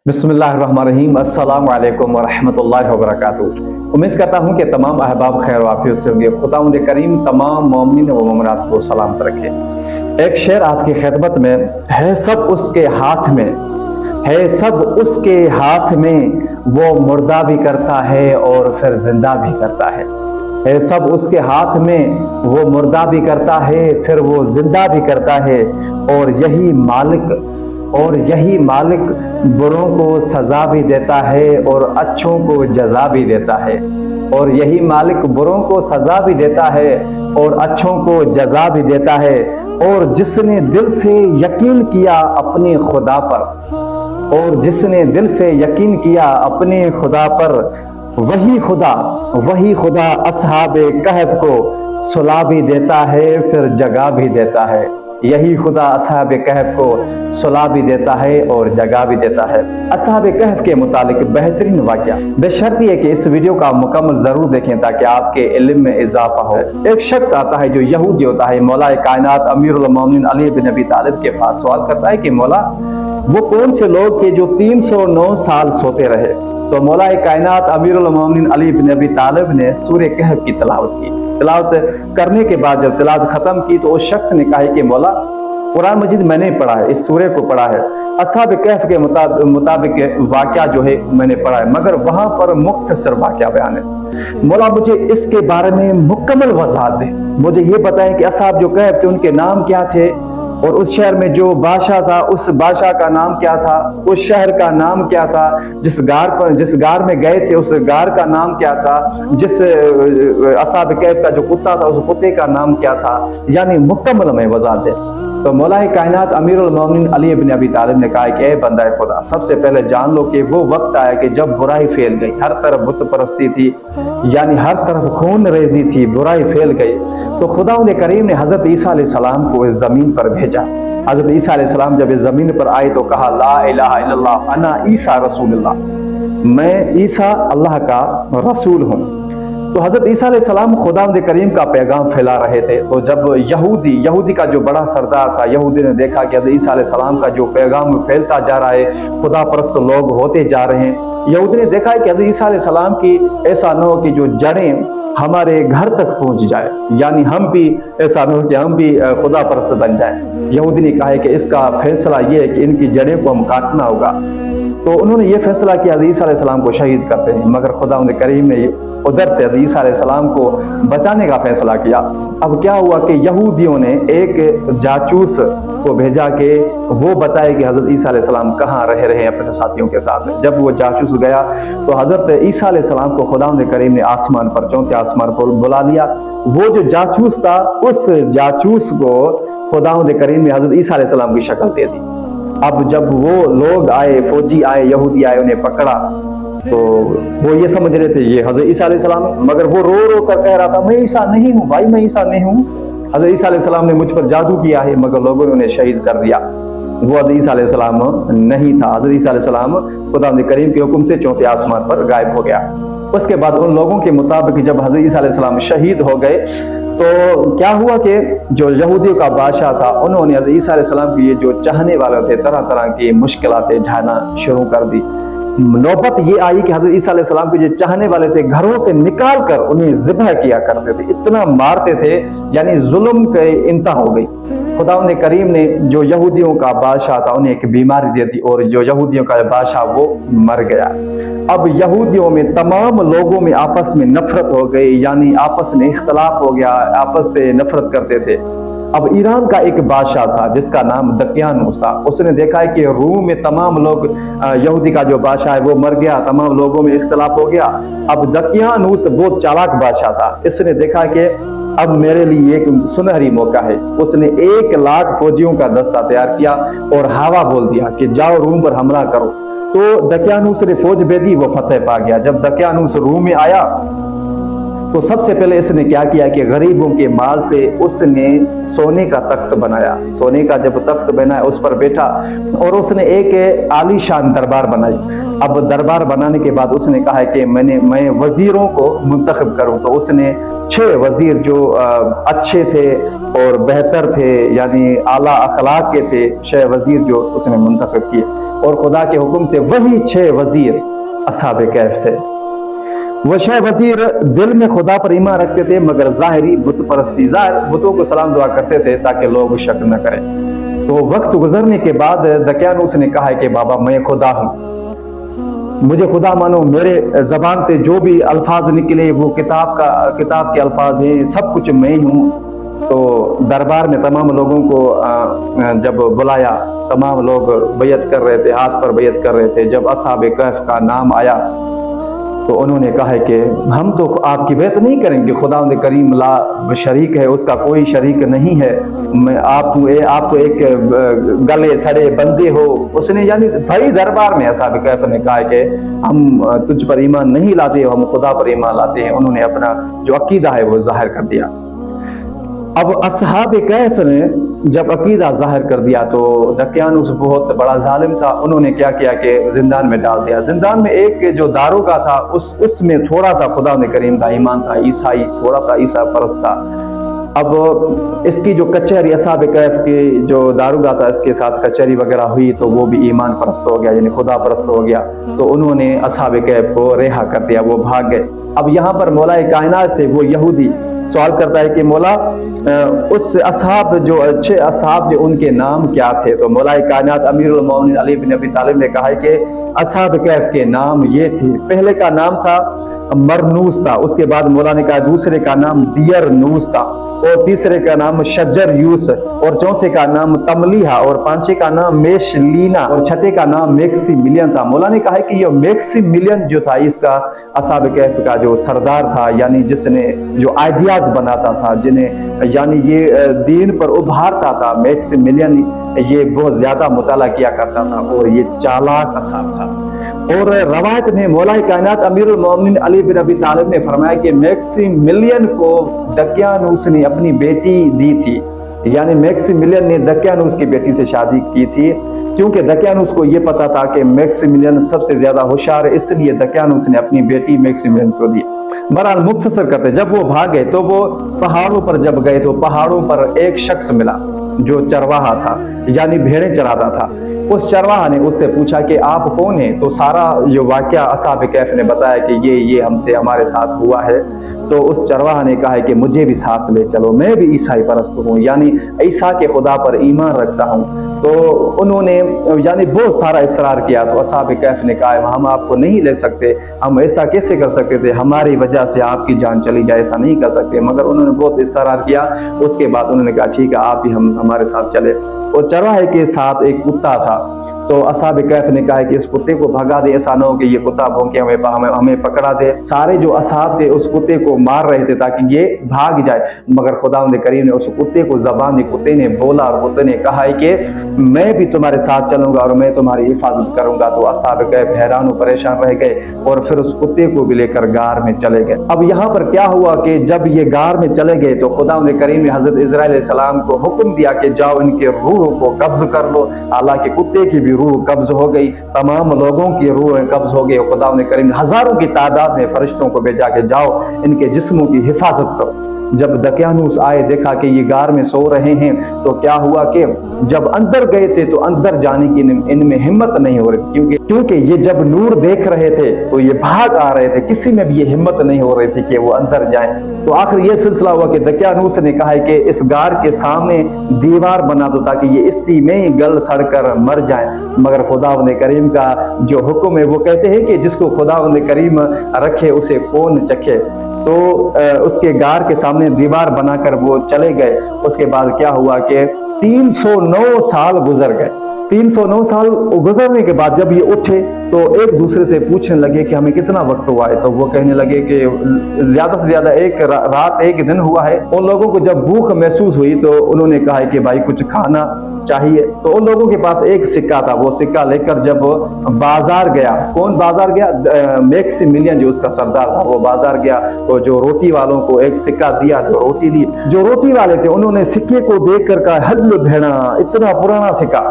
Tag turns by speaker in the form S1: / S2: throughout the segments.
S1: बिस्मिल्लाहिर्रहमानिर्रहीम। अस्सलाम वालेकुम वरहमतुल्लाहि वबरकातुहू। उम्मीद करता हूँ कि तमाम अहबाब खैर वाफियत से होंगे। खुदावंद करीम तमाम मोमिन व मोमिनात को सलामत रखे। एक शेर आपकी खिदमत में है, सब उसके हाथ में है, सब उसके हाथ में, वो मुर्दा भी करता है और फिर जिंदा भी करता है सब उसके हाथ में, वो मुर्दा भी करता है फिर वो जिंदा भी करता है। और यही मालिक बुरों को सजा भी देता है और अच्छों को जजा भी देता है। और यही मालिक बुरों को सजा भी देता है और अच्छों को जजा भी देता है। और जिसने दिल से यकीन किया अपने खुदा पर, और जिसने दिल से यकीन किया अपने खुदा पर, वही खुदा अस्हाबे कहफ को सुला भी देता है फिर जगा भी देता है। यही खुदा अस्हाबे कहफ को सुला भी देता है और जगा भी देता है। अस्हाबे कहफ के मुतालिक बेहतरीन वाक़या, बेशर्त ये कि इस वीडियो का मुकम्मल जरूर देखें ताकि आपके इल्म में इजाफा हो। एक शख्स आता है जो यहूदी होता है, मौला कायनात अमीरुल मोमिनीन अली बिन अबी तालिब के पास सवाल करता है कि मौला, वो कौन से लोग के जो 309 साल सोते रहे? तो मौला कायनात अमीरुल मोमिनीन अली बिन अबी तालिब ने सूरह कहफ की तिलावत की। तिलावत करने के बाद जब तिलावत खत्म की तो उस शख्स ने कहा कि मौला, कुरान मजीद मैंने पढ़ा है, इस सूरह को पढ़ा है, अस्हाब कहफ के मुताबिक वाक़या जो है मैंने पढ़ा है, मगर वहां पर मुख्तसर वाक़या बयान है। मौला मुझे इसके बारे में मुकम्मल वज़ाहत दे, मुझे ये बताएं कि अस्हाब जो कहफ थे उनके नाम क्या थे, और उस शहर में जो बादशाह था उस बादशाह का नाम क्या था, उस शहर का नाम क्या था, जिस गार में गए थे उस गार का नाम क्या था, जिस अस्हाब कहफ का जो कुत्ता था उस कुत्ते का नाम क्या था, यानी मुकम्मल में वज़ाहत दे। तो मौला कायनात अमीरुल मोमिनीन अली इब्न अबी तालिब ने कहा कि ए बंदा खुदा, सबसे पहले जान लो कि वो वक्त आया कि जब बुराई फैल गई, हर तरफ बुत परस्ती थी, यानी हर तरफ खून रेजी थी, बुराई फैल गई। तो खुदावंद करीम ने हजरत ईसा अलैहिस्सलाम को इस जमीन पर भेजा। हजरत ईसा अलैहिस्सलाम जब इस जमीन पर आए तो कहा ला इलाहा इल्लल्लाह अना ईसा रसूलुल्लाह, मैं ईसा अल्लाह का रसूल हूँ। तो हजरत ईसा अलैहिस्सलाम खुदावंद करीम का पैगाम फैला रहे थे। तो जब यहूदी का जो बड़ा सरदार था, यहूदी ने देखा कि हजरत ईसा अलैहिस्सलाम का जो पैगाम फैलता जा रहा है, खुदा परस्त लोग होते जा रहे हैं, यहूदी ने देखा है कि हजरत ईसा अलैहिस्सलाम की ऐसा न हो कि जो जड़ें हमारे घर तक पहुंच जाए, यानी हम भी ऐसा न हो कि हम भी खुदा परस्त बन जाए। यहूदी ने कहा है कि इसका फैसला ये है कि इनकी जड़ें को हम काटना होगा। तो उन्होंने ये फैसला किया हज़रत ईसा अलैहिस्सलाम को शहीद करते हैं, मगर खुदावंद करीम ने उधर से हज़रत ईसा अलैहिस्सलाम को बचाने का फैसला किया। अब क्या हुआ कि यहूदियों ने एक जासूस को भेजा कि वो बताए कि हज़रत ईसा अलैहिस्सलाम कहाँ रह रहे हैं अपने साथियों के साथ। जब वो जासूस गया तो हज़रत ईसा अलैहिस्सलाम को खुदावंद करीम ने आसमान पर, चौथे आसमान पर बुला लिया। वो जो जासूस था, उस जासूस को खुदावंद करीम ने हज़रत ईसा अलैहिस्सलाम की शक्ल दे दी। अब जब वो लोग आए, फौजी आए, यहूदी आए, उन्हें पकड़ा तो वो ये समझ रहे थे ये हज़रत ईसा अलैहिस्सलाम है, मगर वो रो रो कर कह रहा था मैं ईसा नहीं हूँ भाई, मैं ईसा नहीं हूँ, हज़रत ईसा अलैहिस्सलाम ने मुझ पर जादू किया है। मगर लोगों ने उन्हें शहीद कर दिया। वो हज़रत ईसा अलैहिस्सलाम नहीं था। हज़रत ईसा अलैहिस्सलाम खुदावंद करीम के हुक्म से चौथे आसमान पर गायब हो गया। उसके बाद उन लोगों के मुताबिक जब हज़रत ईसा अलैहिस्सलाम शहीद हो गए तो क्या हुआ कि जो यहूदियों का बादशाह था, उन्होंने हज़रत ईसा अलैहिस्सलाम की ये जो चाहने वाले थे तरह तरह की मुश्किलातें ढाना शुरू कर दी। नौबत ये आई कि हज़रत ईसा अलैहिस्सलाम के जो चाहने वाले थे घरों से निकाल कर उन्हें ज़िब्ह किया करते थे, इतना मारते थे, यानी जुल्म के इंतहा हो गई। खुदावंद करीम ने जो यहूदियों का बादशाह था उन्हें एक बीमारी दे दी और जो यहूदियों का बादशाह वो मर गया। अब यहूदियों में, तमाम लोगों में आपस में नफरत हो गई, यानी आपस में इख्तलाफ हो गया, आपस से नफरत करते थे। अब ईरान का एक बादशाह था जिसका नाम दकियानूस था। उसने देखा है कि रूम में तमाम लोग, यहूदी का जो बादशाह है वो मर गया, तमाम लोगों में इख्तलाफ हो गया। अब दकियानूस बहुत चालाक बादशाह था। इसने देखा कि अब मेरे लिए एक सुनहरी मौका है। उसने 1,00,000 फौजियों का दस्ता तैयार किया और हवा बोल दिया कि जाओ रूम पर हमला करो। तो दकियानूस ने फौज भेजी, वो फतेह पा गया। जब दकियानूस रूम में आया तो सबसे पहले इसने क्या किया कि गरीबों के माल से उसने सोने का तख्त बनाया। सोने का जब तख्त बनाया उस पर बैठा और उसने एक आलीशान दरबार बनाई। अब दरबार बनाने के बाद उसने कहा कि मैं वजीरों को मुंतखब करूं। तो उसने 6 वजीर जो अच्छे थे और बेहतर थे, यानी आला अखलाक के थे, 6 वजीर जो उसने मुंतखब किए, और खुदा के हुक्म से वही 6 वजीर असहाब कहफ थे। वो 6 वजीर दिल में खुदा पर ईमान रखते थे, मगर ज़ाहिरी बुत परस्ती, ज़ाहिर बुतों को सलाम दुआ करते थे ताकि लोग शक न करें। तो वक्त गुजरने के बाद दकियानूस ने कहा है कि बाबा मैं खुदा हूँ, मुझे खुदा मानो, मेरे जबान से जो भी अल्फाज निकले वो किताब के अल्फाज हैं, सब कुछ मैं ही हूँ। तो दरबार में तमाम लोगों को जब बुलाया, तमाम लोग बैयत कर रहे थे, हाथ पर बैयत कर रहे थे। जब असहाब कहफ का नाम आया तो उन्होंने कहा है कि हम तो आपकी बैत नहीं करेंगे, खुदा करीम ला शरीक है, उसका कोई शरीक नहीं है, आप तो एक गले सड़े बंदे हो। उसने यानी भाई दरबार में असहाब कहफ ने कहा है कि हम तुझ पर ईमान नहीं लाते, हम खुदा पर ईमान लाते हैं। उन्होंने अपना जो अकीदा है वो जाहिर कर दिया। अब असहाब कहफ ने जब अकीदा जाहिर कर दिया तो दकियानूस बहुत बड़ा जालिम था, उन्होंने क्या किया कि जिंदान में डाल दिया। जिंदान में एक जो दारोगा था उसमें थोड़ा सा खुदा करीम का ईमान था, ईसाई थोड़ा सा ईसा परस्त था। अब इसकी जो कचहरी असहाब कहफ की जो दारोगा था, इसके साथ कचहरी वगैरह हुई तो वो भी ईमान परस्त हो गया, यानी खुदा परस्त हो गया। तो उन्होंने असहाब कहफ को रिहा कर दिया, वो भाग गए। अब यहाँ पर मौला कायनात से वो यहूदी सवाल करता है कि मौला उस असहाब जो अच्छे असहाब जो उनके नाम क्या थे? तो मौला कायनात अमीरुल मोमिनीन अली बिन अबी तालिब ने कहा है कि असहाब कहफ के नाम ये थे, पहले का नाम था मरनूस था, उसके बाद मौला ने कहा दूसरे का नाम दियर नूस था, और तीसरे का नाम शजर यूस, और चौथे का नाम तमलीहा, और पांचवे का नाम मेशलीना, और छठे का नाम मैक्सिमिलियन था। मौला ने कहा है कि ये मैक्सिमिलियन जो था इसका असहाब कहफ का जो सरदार था, यानी जिसने जो आइडियाज बनाता था, जिन्हें यानी ये दीन पर उभारता था, मैक्सिमिलियन ये बहुत ज्यादा मुताला किया करता था और ये चालाक असहाब था। और रवायत में मौला कायनात अमीरुल मोमिनीन अली बिन अबी तालिब ने फरमाया कि मैक्सिमिलियन को दकियानूस ने अपनी बेटी दी थी, यानी मैक्सिमिलियन ने दकियानूस की बेटी से शादी की थी, क्योंकि दकियानूस को यह पता था कि मैक्सिमिलियन सबसे ज्यादा होशियार है, इसलिए दकियानूस ने अपनी बेटी मैक्सिमिलियन को दी। बहरहाल मुख्तसर करते, जब वो भाग गए तो वो पहाड़ों पर जब गए तो पहाड़ों पर एक शख्स मिला जो चरवाहा था, यानी भेड़ें चराता था। उस चरवाहा ने उससे पूछा कि आप कौन हैं? तो सारा जो वाकया असहाब कहफ ने बताया कि ये हमसे हमारे साथ हुआ है। तो उस चरवाहा ने कहा है कि मुझे भी साथ ले चलो, मैं भी ईसाई परस्त हूँ, यानी ईसा के खुदा पर ईमान रखता हूँ। तो उन्होंने यानी बहुत सारा इसरार किया। तो असहाब कहफ ने कहा हम आपको नहीं ले सकते, हम ऐसा कैसे कर सकते थे, हमारी वजह से आपकी जान चली जाए, ऐसा नहीं कर सकते। मगर उन्होंने बहुत इसरार किया। उसके बाद उन्होंने कहा ठीक है आप भी हमारे साथ चले। और चरवाहे के साथ एक कुत्ता था, तो असहाब कहफ ने कहा कि इस कुत्ते को भगा दे, ऐसा न हो कि ये कुत्ता भौंके हमें पकड़ा दे। सारे जो असहाब थे उस कुत्ते को मार रहे थे ताकि ये भाग जाए, मगर खुदावंद करीम ने उस कुत्ते को ज़बान कुत्ते ने बोला और कुत्ते ने कहा है कि मैं भी तुम्हारे साथ चलूंगा और मैं तुम्हारी हिफाजत करूंगा। तो असहाब कहफ हैरान और परेशान रह गए और फिर उस कुत्ते को भी लेकर गार में चले गए। अब यहाँ पर क्या हुआ कि जब ये गार में चले गए तो खुदावंद करीम ने हजरत इस्राईल अलैहिस्सलाम को हुक्म दिया कि जाओ इनके रूह को कब्ज कर लो। हालांकि कुत्ते की भी रूह कब्ज हो गई, तमाम लोगों की रूह कब्ज हो गई। खुदा ने करीम हजारों की तादाद में फरिश्तों को भेजा के जाओ इनके जिस्मों की हिफाजत करो। जब दकियानूस आए देखा कि ये गार में सो रहे हैं, तो क्या हुआ कि जब अंदर गए थे तो अंदर जाने की इनमें हिम्मत नहीं हो रही, क्योंकि ये जब नूर देख रहे थे तो ये भाग आ रहे थे, किसी में भी ये हिम्मत नहीं हो रही थी कि वो अंदर जाएं। तो आखिर ये सिलसिला हुआ कि दकियानूस ने कहा है कि इस गार के सामने दीवार बना दो ताकि ये इसी में ही गल सड़ कर मर जाए। मगर खुदावंद करीम का जो हुक्म है वो कहते हैं कि जिसको खुदावंद करीम रखे उसे कौन चखे। तो उसके गार के सामने दीवार बनाकर वो चले गए। उसके बाद क्या हुआ कि 309 साल गुजर गए। 309 साल गुजरने के बाद जब ये उठे तो एक दूसरे से पूछने लगे कि हमें कितना वक्त हुआ है। तो वो कहने लगे कि ज्यादा से ज्यादा एक रात एक दिन हुआ है। उन लोगों को जब भूख महसूस हुई तो उन्होंने कहा है कि भाई कुछ खाना चाहिए। तो उन लोगों के पास एक सिक्का था, वो सिक्का लेकर जब बाजार गया, कौन बाजार गया? मैक्सिमिलियन जो उसका सरदार था वो बाजार गया। तो जो रोटी वालों को एक सिक्का दिया, जो रोटी ली, जो रोटी वाले थे उन्होंने सिक्के को देख कर कहा हल्ल भेड़ा, इतना पुराना सिक्का,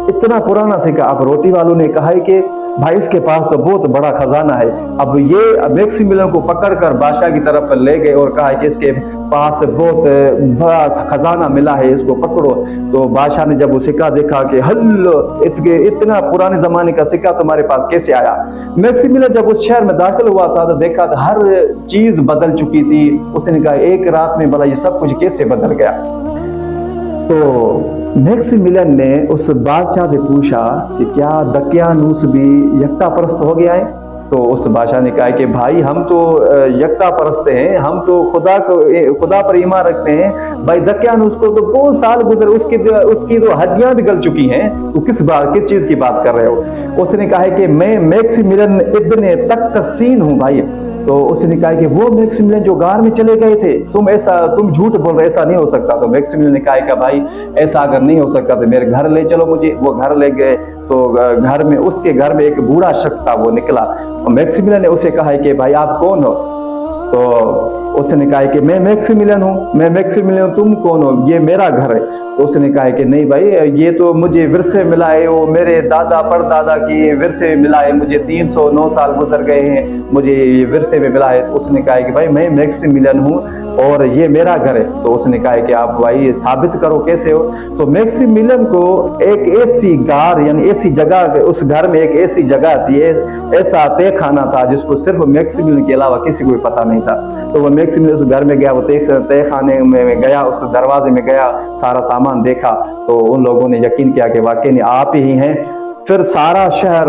S1: इतना पुराना सिक्का। अब रोटी वालों ने कहा है कि भाई इसके पास तो बहुत बड़ा खजाना है। अब ये मैक्सिमिलियन को पकड़कर बादशाह की तरफ ले गए और कहा कि इसके पास बहुत बड़ा खजाना मिला है, इसको पकड़ो। तो बादशाह ने जब वो सिक्का देखा कि इसके इतना पुराने जमाने का सिक्का तुम्हारे पास कैसे आया। मैक्सिमिलियन जब उस शहर में दाखिल हुआ था तो देखा था हर चीज बदल चुकी थी। उसने कहा एक रात में भला ये सब कुछ कैसे बदल गया। तो मैक्सिमिलियन ने उस बादशाह से पूछा कि क्या दकियानूस भी यकता परस्त हो गया है। तो उस बादशाह ने कहा कि भाई हम तो यकता परस्त हैं, हम तो खुदा पर ईमान रखते हैं। भाई दकियानूस को तो बहुत साल गुजरे, उसकी तो हड्डियां भी गल चुकी हैं, तो किस चीज की बात कर रहे हो। उसने कहा है कि मैं मैक्सिमिलियन इब्ने तख्तसीन हूँ भाई। तो उसने कहा कि वो मैक्सिमिलियन जो गार में चले गए थे, तुम झूठ बोल रहे, ऐसा नहीं हो सकता। तो मैक्सिमिलियन ने कहा कि भाई ऐसा अगर नहीं हो सकता तो मेरे घर ले चलो मुझे। वो घर ले गए तो उसके घर में एक बूढ़ा शख्स था, वो निकला। और मैक्सिमिलियन ने उसे कहा कि भाई आप कौन हो। तो उसने कहा कि मैं मैक्सिमिलियन हूँ। मैं मैक्सिमिलियन, तुम कौन हो, ये मेरा घर है। तो उसने कहा कि नहीं भाई ये तो मुझे विरसे मिला है, वो मेरे दादा परदादा की विरसे में मिला है, मुझे 309 साल गुजर गए हैं, मुझे ये विरसे में मिला है। तो उसने कहा कि भाई मैं मैक्सिमिलियन हूँ और ये मेरा घर है। तो उसने कहा कि आप भाई साबित करो कैसे हो। तो मैक्सिमिलियन को एक ऐसी गार यानी ऐसी जगह, उस घर में एक ऐसी जगह थी, ऐसा तहखाना था जिसको सिर्फ मैक्सिमिलियन के अलावा किसी को भी पता नहीं था। तो वो मैक्सिमिलियन उस घर में गया, वो तहखाने में गया, उस दरवाजे में गया, सारा सामान देखा। तो उन लोगों ने यकीन किया कि वाकई आप ही हैं। फिर सारा शहर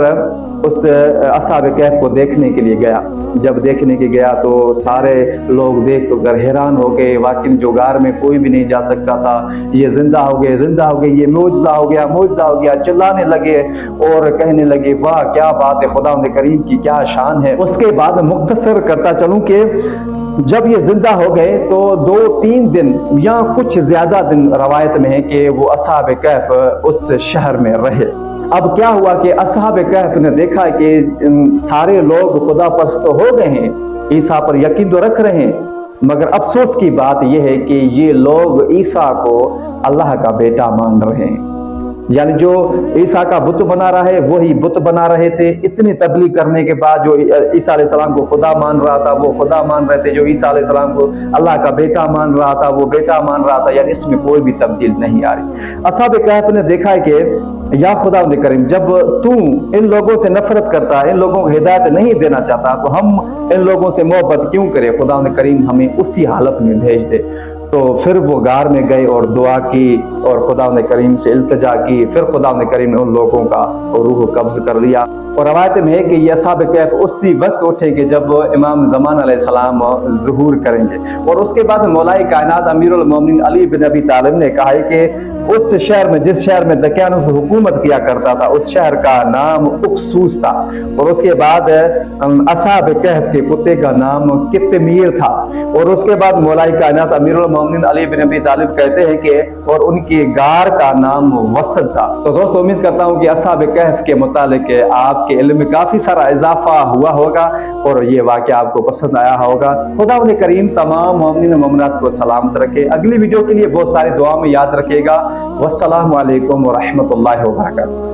S1: उस असहाब कहफ को देखने के लिए गया। जब देखने के गया तो सारे लोग देख कर हैरान हो गए, वाकई जो गार में कोई भी नहीं जा सकता था, ये जिंदा हो गए, जिंदा हो गए, ये मौजज़ा हो गया, मौजज़ा हो गया। चिल्लाने लगे और कहने लगे वाह क्या बात है, खुदा करीम की क्या शान है। उसके बाद मुख्तसर करता चलूं कि जब ये जिंदा हो गए तो 2-3 दिन या कुछ ज्यादा दिन रवायत में है कि वो असहाब कहफ उस शहर में रहे। अब क्या हुआ कि असहाब कहफ ने देखा कि सारे लोग खुदा परस्त हो गए हैं, ईसा पर यकीन तो रख रहे हैं, मगर अफसोस की बात यह है कि ये लोग ईसा को अल्लाह का बेटा मान रहे हैं। यानी जो ईसा का बुत बना रहा है वही बुत बना रहे थे। इतनी तबलीग करने के बाद जो ईसा अलैहिस्सलाम को खुदा मान रहा था वो खुदा मान रहे थे, जो ईसा अलैहिस्सलाम को अल्लाह का बेटा मान रहा था वो बेटा मान रहा था। यानी इसमें कोई भी तब्दील नहीं आ रही। असहाब कहफ ने देखा है कि या खुदा करीम जब तू इन लोगों से नफरत करता है, इन लोगों को हिदायत नहीं देना चाहता, तो हम इन लोगों से मोहब्बत क्यों करें। खुदा करीम हमें उसी हालत में भेज दे। तो फिर वो गार में गए और दुआ की और खुदा करीम से इल्तिजा की। फिर खुदा करीम ने उन लोगों का रूह कब्ज कर लिया। और रवायत में है कि ये असहाब कहफ उसी वक्त उठेंगे जब इमाम ज़मान अलैहिस्सलाम ज़ुहूर करेंगे। और उसके बाद मौलाए कायनात अमीरुल मोमिनीन अली बिन अबी तालिब ने कहा है कि उस शहर में, जिस शहर में दकियानूस हुकूमत किया करता था, उस शहर का नाम उक्सूस था। और उसके बाद असहाब कहफ के कुत्ते का नाम कितमीर था। और उसके बाद मौलाए कायनात अमीरुल मोमिनीन अली बिन अबी तालिब कहते हैं कि और उनकी गार का नाम वसद था। तो दोस्तों उम्मीद करता हूँ कि असहाब कहफ के मुतालिक आपके इल्म में काफी सारा इजाफा हुआ होगा और ये वाक़या आपको पसंद आया होगा। खुदा करीम तमाम मोमिनीन और मोमिनात को सलामत रखे। अगली वीडियो के लिए बहुत सारी दुआ में याद रखिएगा। वस्सलामु अलैकुम व रहमतुल्लाहि व बरकातहू।